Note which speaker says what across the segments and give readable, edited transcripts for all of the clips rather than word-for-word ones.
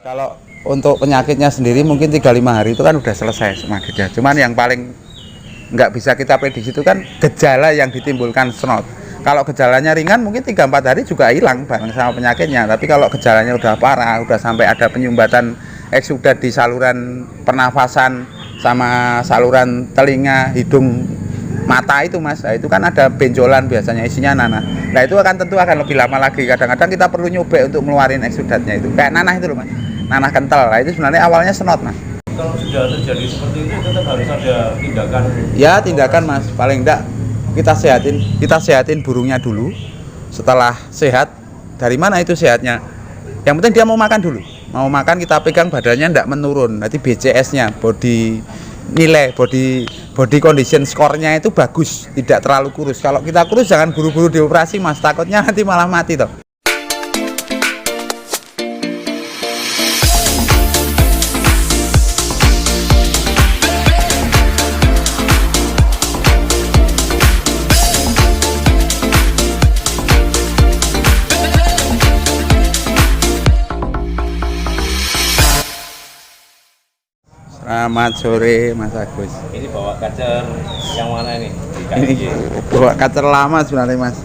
Speaker 1: Kalau untuk penyakitnya sendiri mungkin 3-5 hari itu kan udah selesai penyakitnya. Cuman yang paling nggak bisa kita prediksi itu kan gejala yang ditimbulkan snot. Kalau gejalanya ringan mungkin 3-4 hari juga hilang bareng sama penyakitnya. Tapi kalau gejalanya udah parah, udah sampai ada penyumbatan eksudat di saluran pernafasan sama saluran telinga, hidung, mata itu mas, nah, itu kan ada benjolan biasanya isinya nanah. Nah itu tentu akan lebih lama lagi. Kadang-kadang kita perlu nyobek untuk ngeluarin eksudatnya itu. Kayak nanah itu loh mas, nanah kental. Nah itu sebenarnya awalnya snot mas.
Speaker 2: Kalau sudah terjadi seperti itu tetap harus ada tindakan.
Speaker 1: Ya tindakan mas, paling enggak kita sehatin burungnya dulu. Setelah sehat, dari mana itu sehatnya? Yang penting dia mau makan dulu. Mau makan kita pegang badannya enggak menurun. Nanti BCS-nya, body condition score-nya itu bagus, tidak terlalu kurus. Kalau kita kurus jangan buru-buru dioperasi mas, takutnya nanti malah mati toh. Selamat sore Mas Agus.
Speaker 2: Ini bawa kacer yang mana ini?
Speaker 1: Ini bawa kacer lama sebenarnya Mas.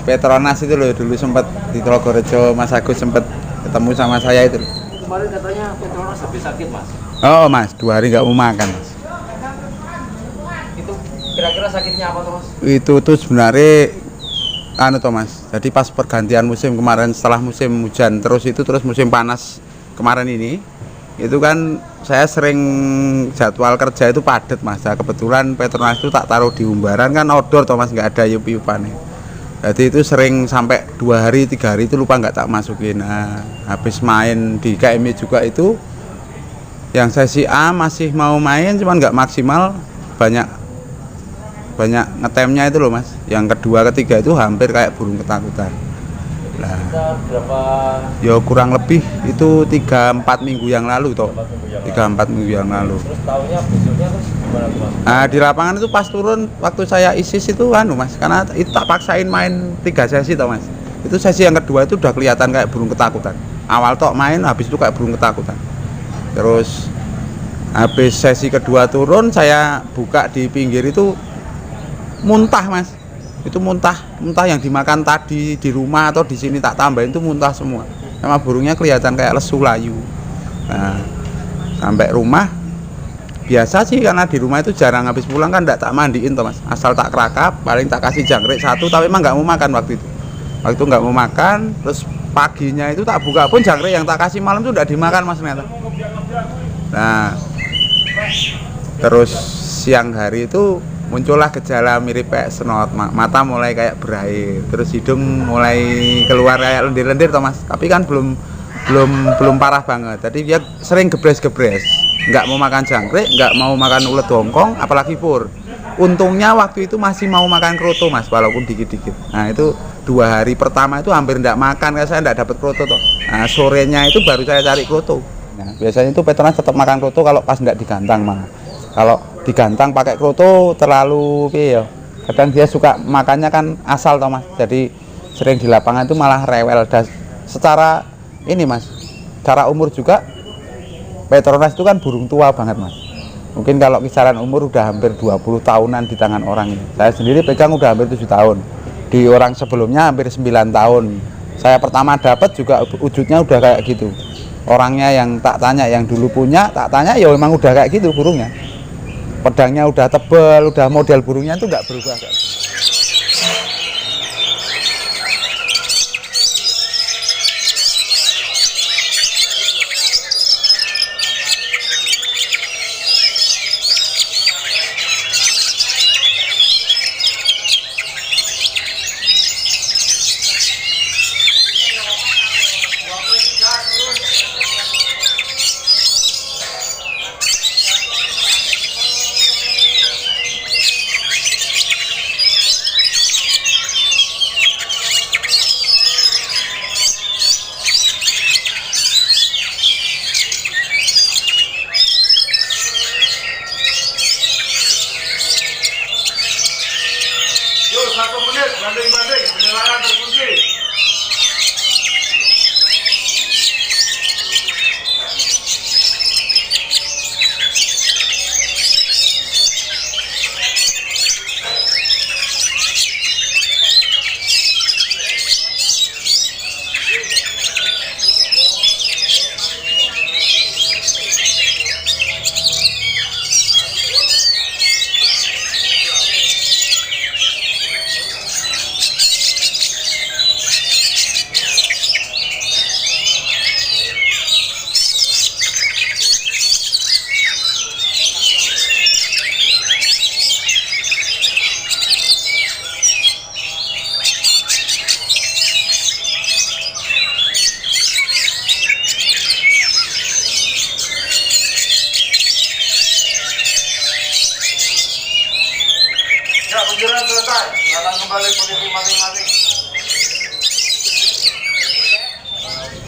Speaker 1: Petronas itu loh, dulu sempat di Trogorejo Mas Agus sempat ketemu sama saya itu.
Speaker 2: Kemarin katanya Petronas habis sakit mas.
Speaker 1: Oh Mas, 2 hari nggak mau makan Mas.
Speaker 2: Itu kira-kira sakitnya apa tuh mas?
Speaker 1: Itu tuh sebenarnya toh Mas. Jadi pas pergantian musim kemarin, setelah musim hujan terus musim panas kemarin ini, itu kan saya sering jadwal kerja itu padat mas. Nah, kebetulan Petronas itu tak taruh di umbaran kan outdoor toh mas, nggak ada yup-yupannya. Jadi itu sering sampai 2 hari 3 hari itu lupa nggak tak masukin. Nah, habis main di KMI juga itu yang sesi A masih mau main cuman nggak maksimal, banyak ngetemnya itu loh mas. Yang kedua ketiga itu hampir kayak burung ketakutan. Nah,
Speaker 2: Berapa?
Speaker 1: ya kurang lebih itu 3-4 minggu yang lalu toh. 3-4 minggu yang lalu.
Speaker 2: Terus tahunya besoknya terus gimana tuh mas?
Speaker 1: Nah, di lapangan itu pas turun waktu saya ISIS itu mas, karena itu tak paksain main 3 sesi toh mas. Itu sesi yang kedua itu udah kelihatan kayak burung ketakutan. Awal tok main, habis itu kayak burung ketakutan. Terus habis sesi kedua turun saya buka di pinggir itu muntah mas. Itu muntah yang dimakan tadi di rumah atau di sini tak tambahin itu muntah semua. Sama burungnya kelihatan kayak lesu layu. Nah, sampai rumah biasa sih, karena di rumah itu jarang habis pulang kan enggak tak mandiin toh mas. Asal tak kerakap, paling tak kasih jangkrik 1, tapi emang nggak mau makan waktu itu. Waktu itu nggak mau makan, terus paginya itu tak buka pun jangkrik yang tak kasih malam itu udah dimakan mas ternyata. Nah, terus siang hari itu muncullah gejala mirip kayak snot, mata mulai kayak berair, terus hidung mulai keluar kayak lendir-lendir toh mas, tapi kan belum parah banget. Jadi dia sering gebres-gebres, nggak mau makan jangkrik, nggak mau makan ulet hongkong, apalagi pur. Untungnya waktu itu masih mau makan kroto mas, walaupun dikit-dikit. Nah itu 2 hari pertama itu hampir nggak makan, karena saya nggak dapat kroto toh. Nah sorenya itu baru saya cari kroto. Nah biasanya itu Petronas tetap makan kroto kalau pas nggak digantang malah. Kalau digantang pakai kroto terlalu ya, kadang dia suka makannya kan asal toh mas, jadi sering di lapangan itu malah rewel. Dan secara ini mas, cara umur juga Petronas itu kan burung tua banget mas, mungkin kalau kisaran umur udah hampir 20 tahunan di tangan orang ini. Saya sendiri pegang udah hampir 7 tahun, di orang sebelumnya hampir 9 tahun. Saya pertama dapat juga wujudnya udah kayak gitu. Orangnya yang tak tanya, yang dulu punya tak tanya, ya memang udah kayak gitu burungnya. Pedangnya udah tebel, udah model burungnya itu nggak berubah kan.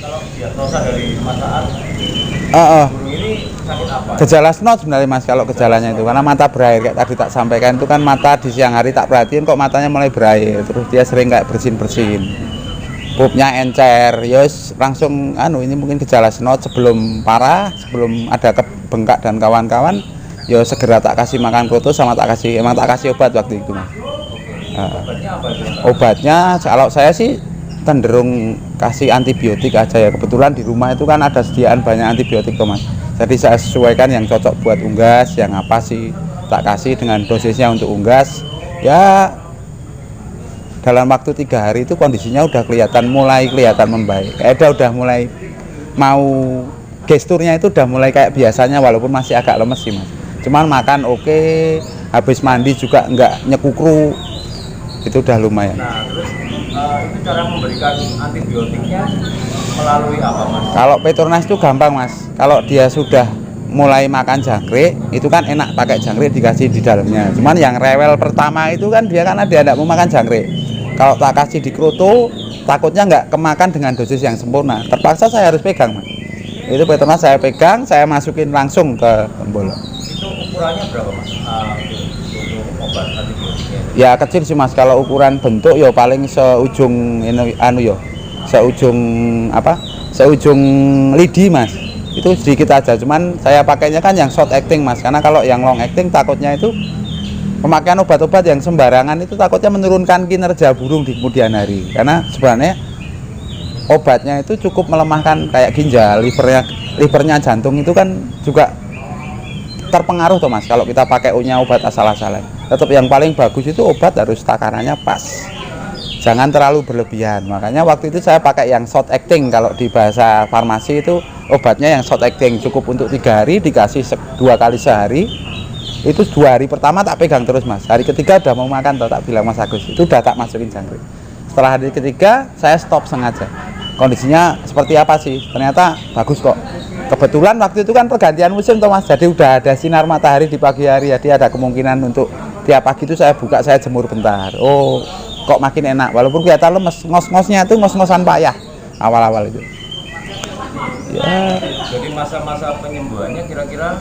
Speaker 2: Kalau diagnosa dari Mas Aan,
Speaker 1: Heeh.
Speaker 2: burung ini sakit apa?
Speaker 1: Gejala snot sebenarnya mas kalau gejalanya itu karena mata berair kayak tadi tak sampaikan itu kan mata di siang hari tak perhatiin kok matanya mulai berair terus dia sering kayak bersin-bersin pupnya encer yos langsung ini mungkin gejala snot sebelum parah sebelum ada bengkak dan kawan-kawan yo segera tak kasih makan proto sama tak kasih obat waktu itu mas.
Speaker 2: Obatnya apa itu?
Speaker 1: Obatnya kalau saya sih cenderung kasih antibiotik aja ya, kebetulan di rumah itu kan ada sediaan banyak antibiotik tuh mas, jadi saya sesuaikan yang cocok buat unggas, yang apa sih tak kasih dengan dosisnya untuk unggas ya. Dalam waktu 3 hari itu kondisinya udah mulai kelihatan membaik, kayak udah mulai mau gesturnya itu udah mulai kayak biasanya walaupun masih agak lemes sih mas, cuman makan oke, habis mandi juga nggak nyekukru, itu udah lumayan.
Speaker 2: Nah terus itu cara memberikan antibiotiknya melalui apa mas?
Speaker 1: Kalau Petronas itu gampang mas, kalau dia sudah mulai makan jangkrik itu kan enak pakai jangkrik dikasih di dalamnya, cuman yang rewel pertama itu kan dia karena dia tidak mau makan jangkrik, kalau tak kasih di kroto takutnya nggak kemakan dengan dosis yang sempurna, terpaksa saya harus pegang mas. Itu Petronas saya pegang, saya masukin langsung ke pembolok.
Speaker 2: Itu ukurannya berapa mas? Untuk obat antibiotiknya?
Speaker 1: Ya kecil sih mas, kalau ukuran bentuk ya paling seujung seujung lidi mas, itu sedikit aja, cuman saya pakainya kan yang short acting mas, karena kalau yang long acting takutnya itu pemakaian obat-obat yang sembarangan itu takutnya menurunkan kinerja burung di kemudian hari, karena sebenarnya obatnya itu cukup melemahkan kayak ginjal, livernya jantung itu kan juga terpengaruh tuh mas kalau kita pakai obat asal-asalan. Tetap yang paling bagus itu obat harus takarannya pas, jangan terlalu berlebihan. Makanya waktu itu saya pakai yang short acting, kalau di bahasa farmasi itu obatnya yang short acting, cukup untuk 3 hari dikasih 2 kali sehari. Itu 2 hari pertama tak pegang terus mas, hari ketiga udah mau makan tak bilang mas Agus, itu udah tak masukin jangkrik. Setelah hari ketiga saya stop sengaja, kondisinya seperti apa sih, ternyata bagus kok. Kebetulan waktu itu kan pergantian musim toh mas, jadi udah ada sinar matahari di pagi hari, jadi ada kemungkinan untuk tiap pagi itu saya buka, saya jemur bentar, oh kok makin enak, walaupun kelihatan lemes, ngos-ngosnya itu ngos-ngosan payah awal-awal itu ya.
Speaker 2: Jadi masa-masa penyembuhannya kira-kira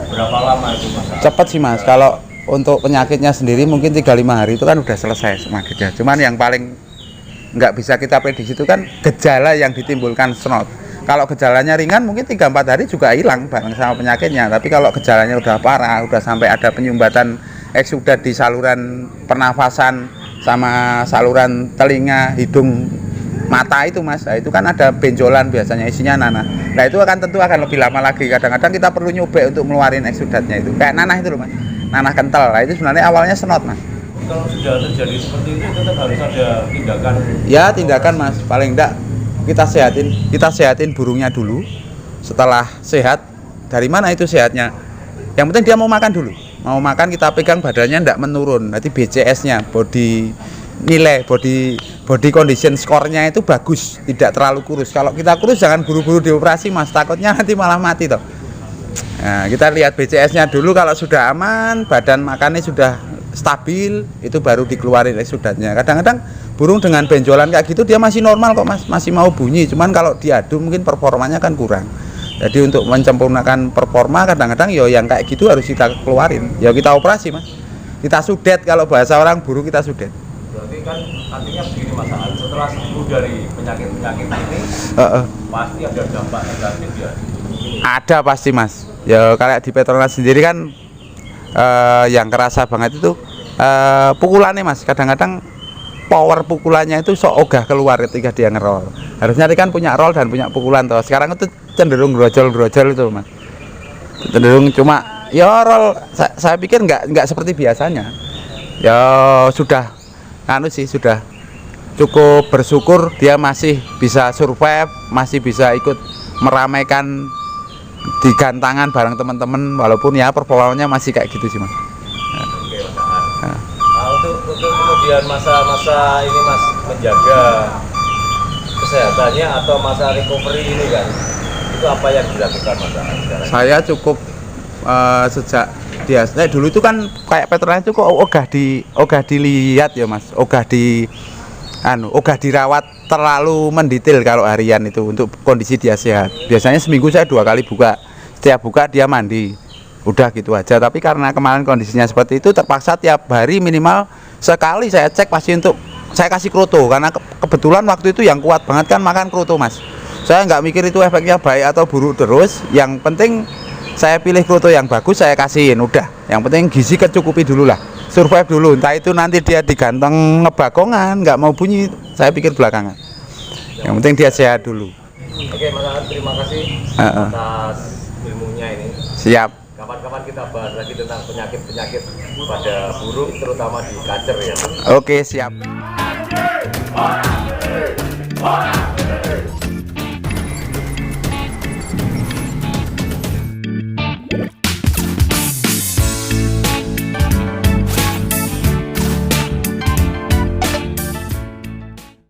Speaker 2: berapa lama itu mas?
Speaker 1: Cepet sih mas, kalau untuk penyakitnya sendiri mungkin 3-5 hari itu kan udah selesai penyakitnya, cuman yang paling nggak bisa kita prediksi itu kan gejala yang ditimbulkan snot. Kalau gejalanya ringan mungkin 3-4 hari juga hilang bareng sama penyakitnya, tapi kalau gejalanya udah parah, udah sampai ada penyumbatan eksudat di saluran pernafasan sama saluran telinga, hidung, mata itu mas, nah, itu kan ada benjolan biasanya isinya nanah. Nah itu tentu akan lebih lama lagi, kadang-kadang kita perlu nyobek untuk ngeluarin eksudatnya itu, kayak nanah itu loh mas, nanah kental. Nah itu sebenarnya awalnya snot mas.
Speaker 2: Kalau sudah terjadi seperti itu tetap harus ada tindakan?
Speaker 1: Ya tindakan mas, paling enggak kita sehatin burungnya dulu. Setelah sehat, dari mana itu sehatnya, yang penting dia mau makan dulu, mau makan kita pegang badannya enggak menurun, nanti BCS-nya, body condition score-nya itu bagus, tidak terlalu kurus. Kalau kita kurus jangan buru-buru dioperasi mas, takutnya nanti malah mati toh. Nah, kita lihat BCS-nya dulu, kalau sudah aman, badan makannya sudah stabil, itu baru dikeluarin eksudatnya. Kadang-kadang burung dengan benjolan kayak gitu dia masih normal kok mas, masih mau bunyi, cuman kalau diadu mungkin performanya kan kurang. Jadi untuk menyempurnakan performa kadang-kadang yo yang kayak gitu harus kita keluarin, ya kita operasi mas, kita sudet, kalau bahasa orang burung kita sudet.
Speaker 2: Berarti kan artinya begini mas Aan, setelah sembuh dari penyakit-penyakit ini pasti ada dampak negatif ya?
Speaker 1: Ada pasti mas, ya kayak di Petronas sendiri kan yang kerasa banget itu pukulannya mas, kadang-kadang power pukulannya itu sok ogah keluar ketika dia ngerol. Harusnya dia kan punya roll dan punya pukulan toh, sekarang itu cenderung grojol-grojol itu mas, cenderung cuma ya roll. Saya pikir nggak seperti biasanya, ya sudah sudah cukup bersyukur dia masih bisa survive, masih bisa ikut meramaikan di gantangan bareng teman-teman, walaupun ya performanya masih kayak gitu sih mas.
Speaker 2: Oke mas Aan. Nah, untuk kemudian masa-masa ini mas, menjaga kesehatannya atau masa recovery ini kan, itu apa yang dilakukan mas Aan sekarang?
Speaker 1: Saya cukup sejak dia. Nah, dulu itu kan kayak peternak itu kok ogah dilihat ya Mas, ogah dirawat terlalu mendetail kalau harian itu untuk kondisi dia sehat. Biasanya seminggu saya 2 kali buka, setiap buka dia mandi, udah gitu aja. Tapi karena kemarin kondisinya seperti itu, terpaksa tiap hari minimal sekali saya cek pasti untuk saya kasih kroto, karena kebetulan waktu itu yang kuat banget kan makan kroto Mas. Saya nggak mikir itu efeknya baik atau buruk terus, yang penting saya pilih kroto yang bagus, saya kasihin, udah. Yang penting gizi kecukupi dulu lah, survive dulu. Entah itu nanti dia diganteng ngebagongan, nggak mau bunyi, saya pikir belakangan. Yang penting dia sehat dulu.
Speaker 2: Oke Mas Aan, terima kasih atas ilmunya ini.
Speaker 1: Siap.
Speaker 2: Kapan-kapan kita bahas lagi tentang penyakit-penyakit pada burung, terutama di kacer ya.
Speaker 1: Oke, siap.